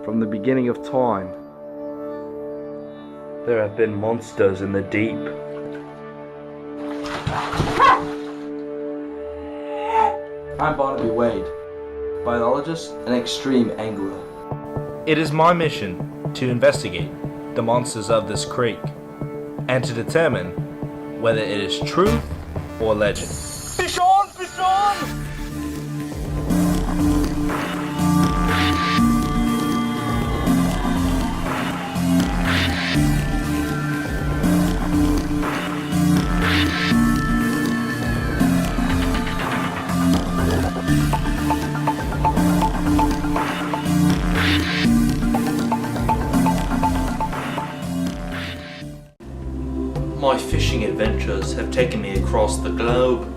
From the beginning of time, there have been monsters in the deep. I'm Barnaby Wade, biologist and extreme angler. It is my mission to investigate the monsters of this creek and to determine whether it is truth or legend. Fish on! Fish on! My fishing adventures have taken me across the globe.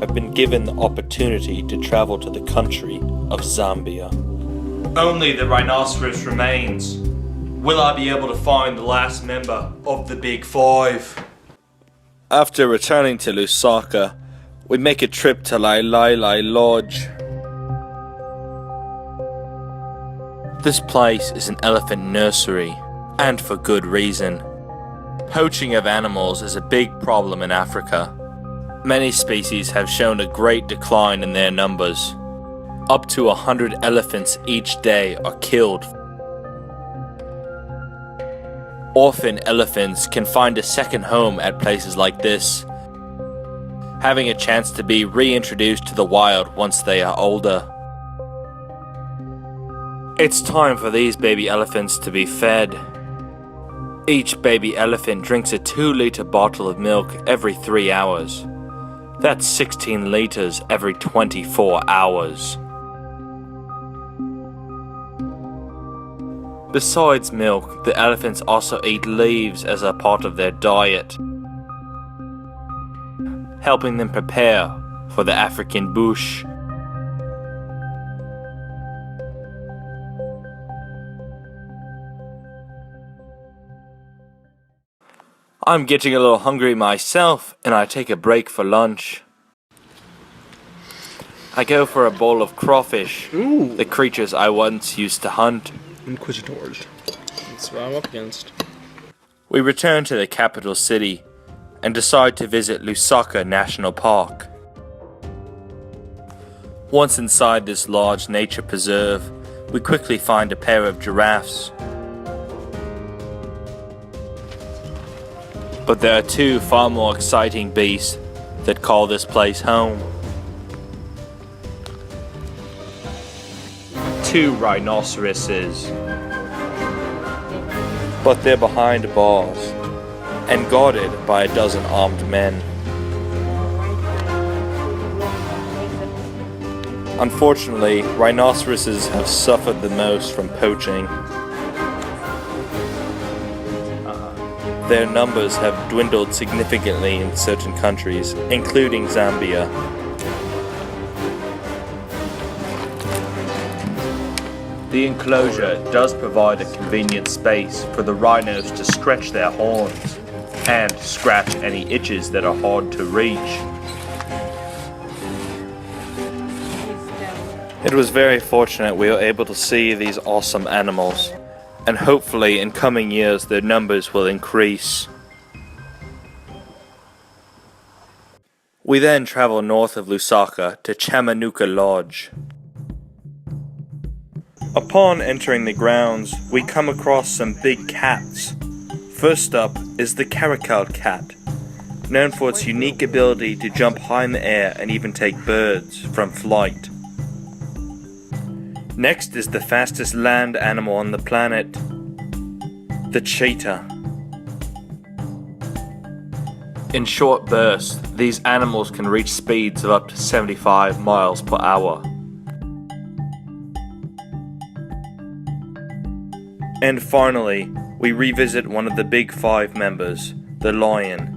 I've been given the opportunity to travel to the country of Zambia. Only the rhinoceros remains. Will I be able to find the last member of the Big Five? After returning to Lusaka, we make a trip to Lailai Lodge. This place is an elephant nursery, and for good reason. Poaching of animals is a big problem in Africa. Many species have shown a great decline in their numbers. Up to 100 elephants each day are killed. Orphan elephants can find a second home at places like this, having a chance to be reintroduced to the wild once they are older. It's time for these baby elephants to be fed. Each baby elephant drinks a 2-liter bottle of milk every 3 hours. That's 16 liters every 24 hours. Besides milk, the elephants also eat leaves as a part of their diet, helping them prepare for the African bush. I'm getting a little hungry myself, and I take a break for lunch. I go for a bowl of crawfish, the creatures I once used to hunt. Inquisitors. That's what I'm up against. We return to the capital city and decide to visit Lusaka National Park. Once inside this large nature preserve, we quickly find a pair of giraffes. But there are two far more exciting beasts that call this place home. Two rhinoceroses. But they're behind bars and guarded by a dozen armed men. Unfortunately, rhinoceroses have suffered the most from poaching. Their numbers have dwindled significantly in certain countries, including Zambia. The enclosure does provide a convenient space for the rhinos to stretch their horns and scratch any itches that are hard to reach. It was very fortunate we were able to see these awesome animals, and hopefully in coming years their numbers will increase. We then travel north of Lusaka to Chamanuka Lodge. Upon entering the grounds, we come across some big cats. First up is the caracal cat, known for its unique ability to jump high in the air and even take birds from flight. Next is the fastest land animal on the planet, the cheetah. In short bursts, these animals can reach speeds of up to 75 miles per hour. And finally, we revisit one of the Big Five members, the lion.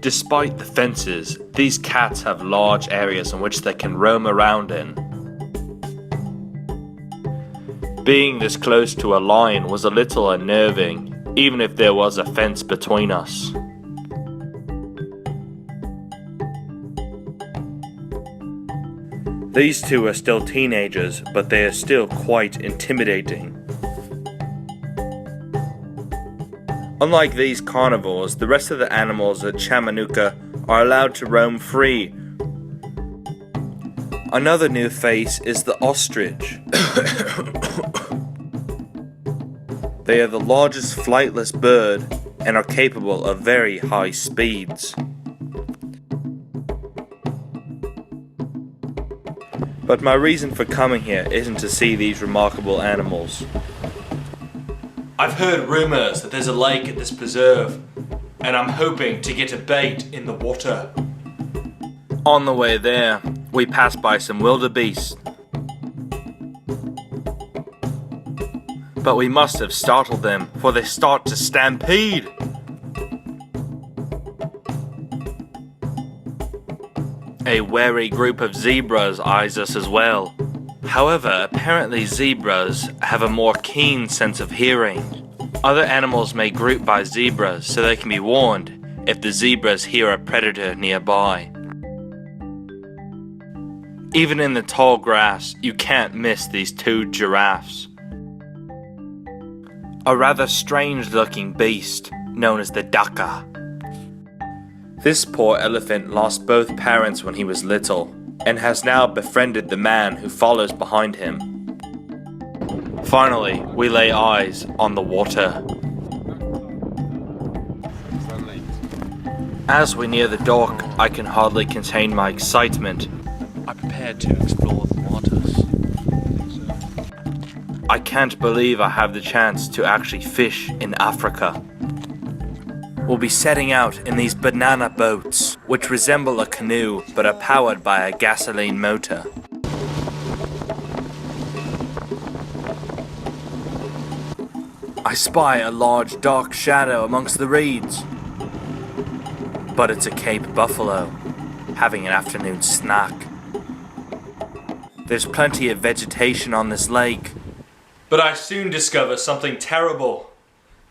Despite the fences, these cats have large areas in which they can roam around in. Being this close to a lion was a little unnerving, even if there was a fence between us. These two are still teenagers, but they are still quite intimidating. Unlike these carnivores, the rest of the animals at Chamanuca are allowed to roam free. Another new face is the ostrich. They are the largest flightless bird and are capable of very high speeds. But my reason for coming here isn't to see these remarkable animals. I've heard rumors that there's a lake at this preserve, and I'm hoping to get a bait in the water. On the way there, we pass by some wildebeest. But we must have startled them, for they start to stampede. A wary group of zebras eyes us as well. However, apparently zebras have a more keen sense of hearing. Other animals may group by zebras so they can be warned if the zebras hear a predator nearby. Even in the tall grass, you can't miss these two giraffes. A rather strange-looking beast known as the ducker. This poor elephant lost both parents when he was little, and has now befriended the man who follows behind him. Finally, we lay eyes on the water. As we near the dock, I can hardly contain my excitement. I prepare to explore the waters. I can't believe I have the chance to actually fish in Africa. We'll be setting out in these banana boats, which resemble a canoe but are powered by a gasoline motor. I spy a large dark shadow amongst the reeds. But it's a Cape buffalo, having an afternoon snack. There's plenty of vegetation on this lake. But I soon discover something terrible.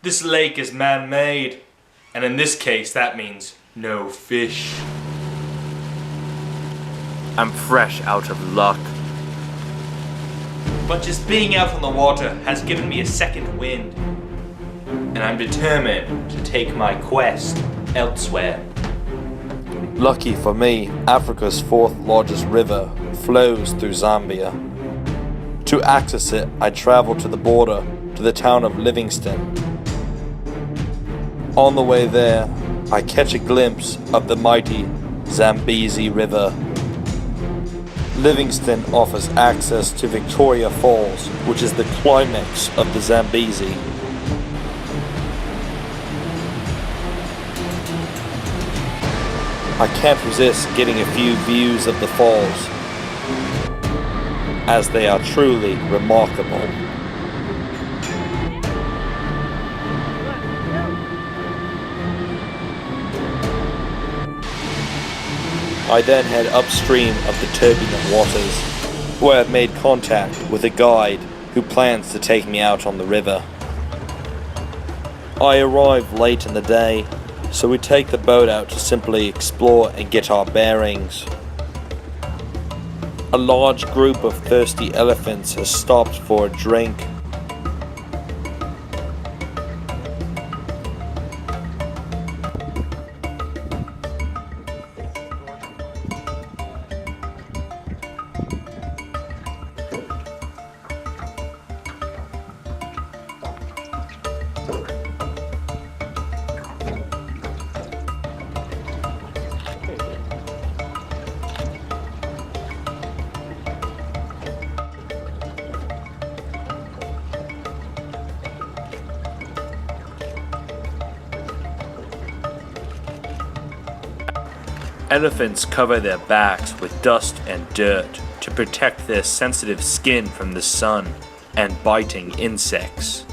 This lake is man-made. And in this case, that means no fish. I'm fresh out of luck. But just being out on the water has given me a second wind. And I'm determined to take my quest elsewhere. Lucky for me, Africa's fourth largest river flows through Zambia. To access it, I travel to the border, to the town of Livingston. On the way there, I catch a glimpse of the mighty Zambezi River. Livingston offers access to Victoria Falls, which is the climax of the Zambezi. I can't resist getting a few views of the falls, as they are truly remarkable. I then head upstream of the turbulent waters, where I've made contact with a guide who plans to take me out on the river. I arrive late in the day, so we take the boat out to simply explore and get our bearings. A large group of thirsty elephants has stopped for a drink. Elephants cover their backs with dust and dirt to protect their sensitive skin from the sun and biting insects.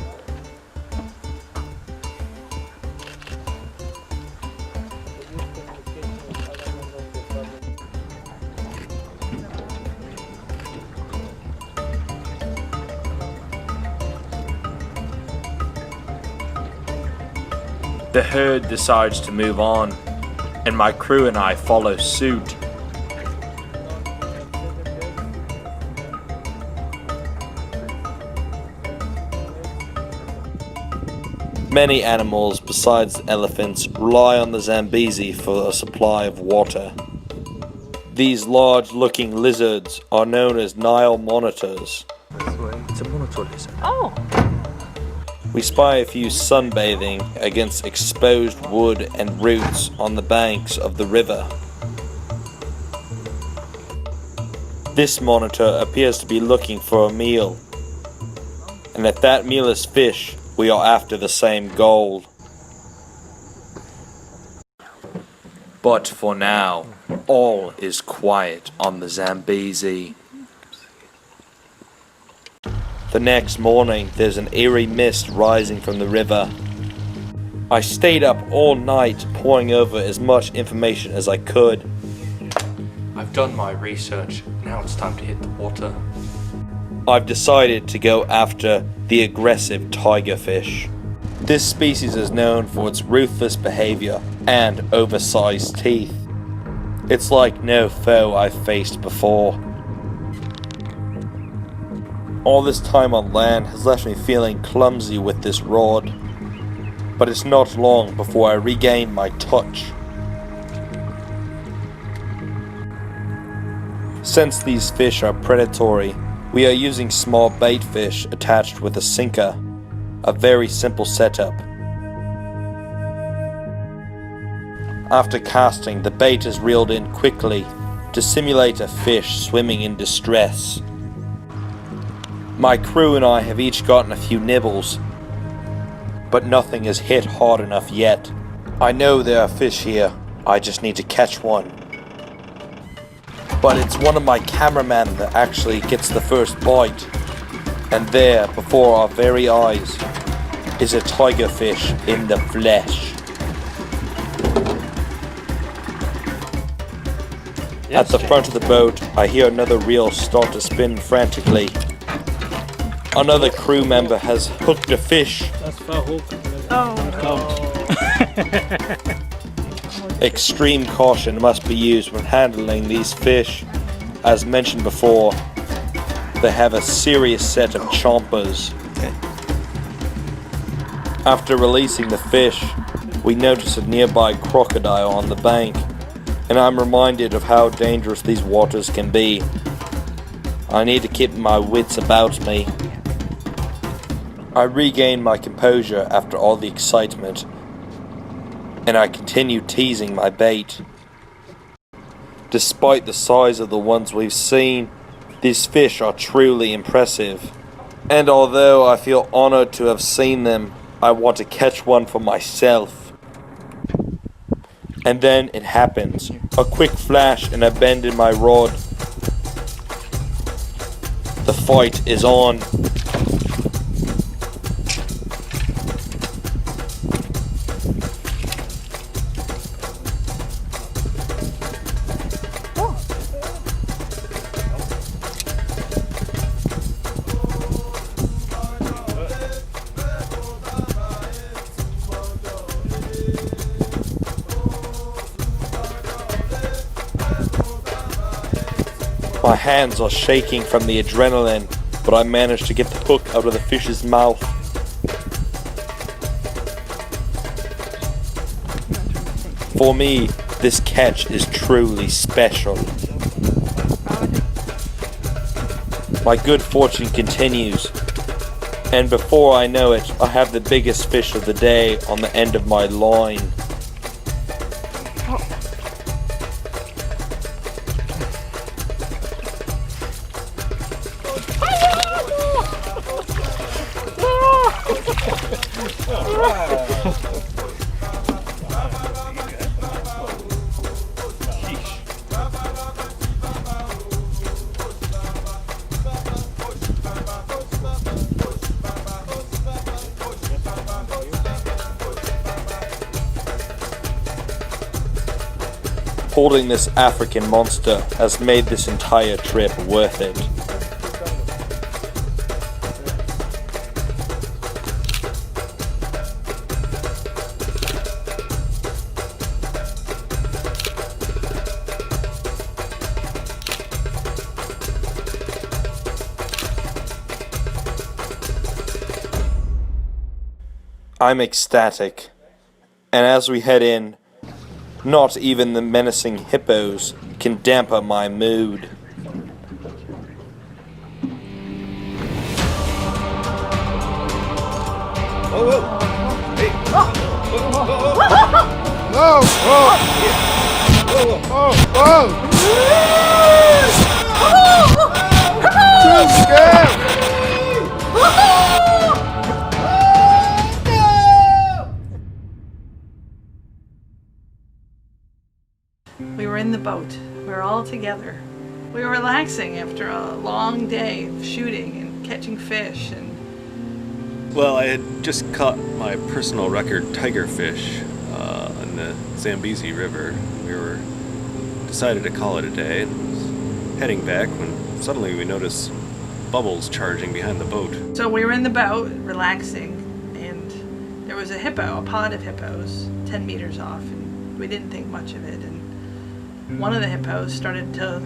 The herd decides to move on, and my crew and I follow suit. Many animals besides elephants rely on the Zambezi for a supply of water. These large-looking lizards are known as Nile monitors. It's a monitor lizard. Oh, We spy a few sunbathing against exposed wood and roots on the banks of the river. This monitor appears to be looking for a meal, and if that meal is fish, we are after the same goal. But for now, all is quiet on the Zambezi. The next morning, there's an eerie mist rising from the river. I stayed up all night poring over as much information as I could. I've done my research, now it's time to hit the water. I've decided to go after the aggressive tigerfish. This species is known for its ruthless behavior and oversized teeth. It's like no foe I've faced before. All this time on land has left me feeling clumsy with this rod, but it's not long before I regain my touch. Since these fish are predatory, we are using small bait fish attached with a sinker, a very simple setup. After casting, the bait is reeled in quickly to simulate a fish swimming in distress. My crew and I have each gotten a few nibbles, but nothing has hit hard enough yet. I know there are fish here, I just need to catch one. But it's one of my cameramen that actually gets the first bite. And there, before our very eyes, is a tigerfish in the flesh. At the front of the boat, I hear another reel start to spin frantically. Another crew member has hooked a fish. That's for hook. Extreme caution must be used when handling these fish. As mentioned before, they have a serious set of chompers. After releasing the fish, we notice a nearby crocodile on the bank, and I'm reminded of how dangerous these waters can be. I need to keep my wits about me. I regain my composure after all the excitement, and I continue teasing my bait. Despite the size of the ones we've seen, these fish are truly impressive. And although I feel honored to have seen them, I want to catch one for myself. And then it happens. A quick flash and a bend in my rod. The fight is on. My hands are shaking from the adrenaline, but I manage to get the hook out of the fish's mouth. For me, this catch is truly special. My good fortune continues, and before I know it, I have the biggest fish of the day on the end of my line. Holding this African monster has made this entire trip worth it. I'm ecstatic. And as we head in, not even the menacing hippos can dampen my mood. Whoa, whoa! Hey! Whoa! Whoa! Whoa! Whoa! Too scared! We were in the boat. We were all together. We were relaxing after a long day of shooting and catching fish. And Well, I had just caught my personal record tigerfish in the Zambezi River. We were decided to call it a day and was heading back when suddenly we noticed bubbles charging behind the boat. so we were in the boat, relaxing, and there was a hippo, a pod of hippos, 10 meters off, and we didn't think much of it. And one of the hippos started to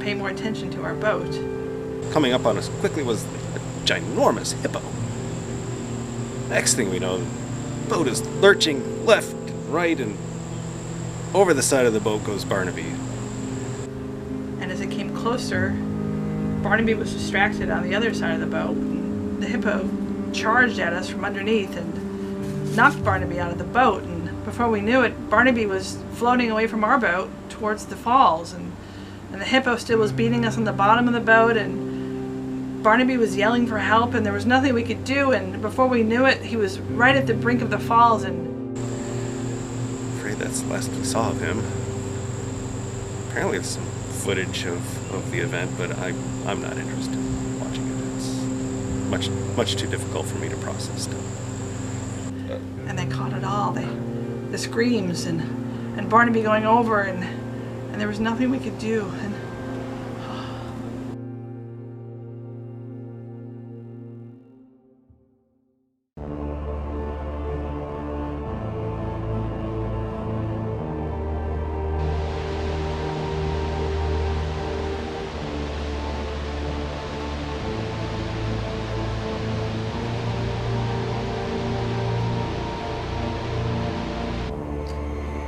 pay more attention to our boat. Coming up on us quickly was a ginormous hippo. Next thing we know, the boat is lurching left and right, and over the side of the boat goes Barnaby. And as it came closer, Barnaby was distracted on the other side of the boat. The hippo charged at us from underneath and knocked Barnaby out of the boat. And before we knew it, Barnaby was floating away from our boat towards the falls. And the hippo still was beating us on the bottom of the boat. And Barnaby was yelling for help, and there was nothing we could do. And before we knew it, he was right at the brink of the falls. And Afraid that's the last we saw of him. Apparently there's some footage of the event, but I'm not interested in watching it. It's much too difficult for me to process still. and they caught it all. The screams and Barnaby going over, and there was nothing we could do. And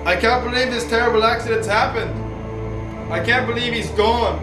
I can't believe this terrible accident's happened. I can't believe he's gone.